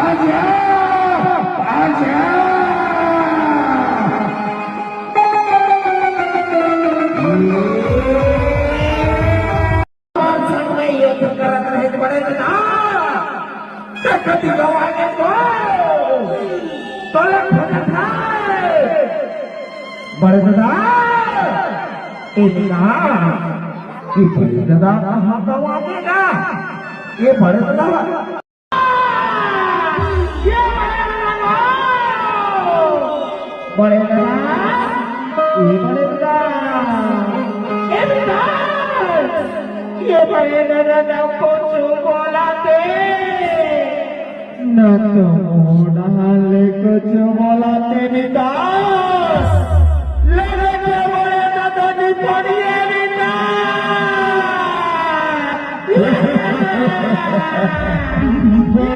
आजा आजा बड़दा इतना ये बड़दा कहाँ गवाएगा ये बड़दा बड़दा ये बड़दा कुछ बोलाते न तो डाले कुछ बोलाते निता लगे बड़े दादा नी पड़िए निता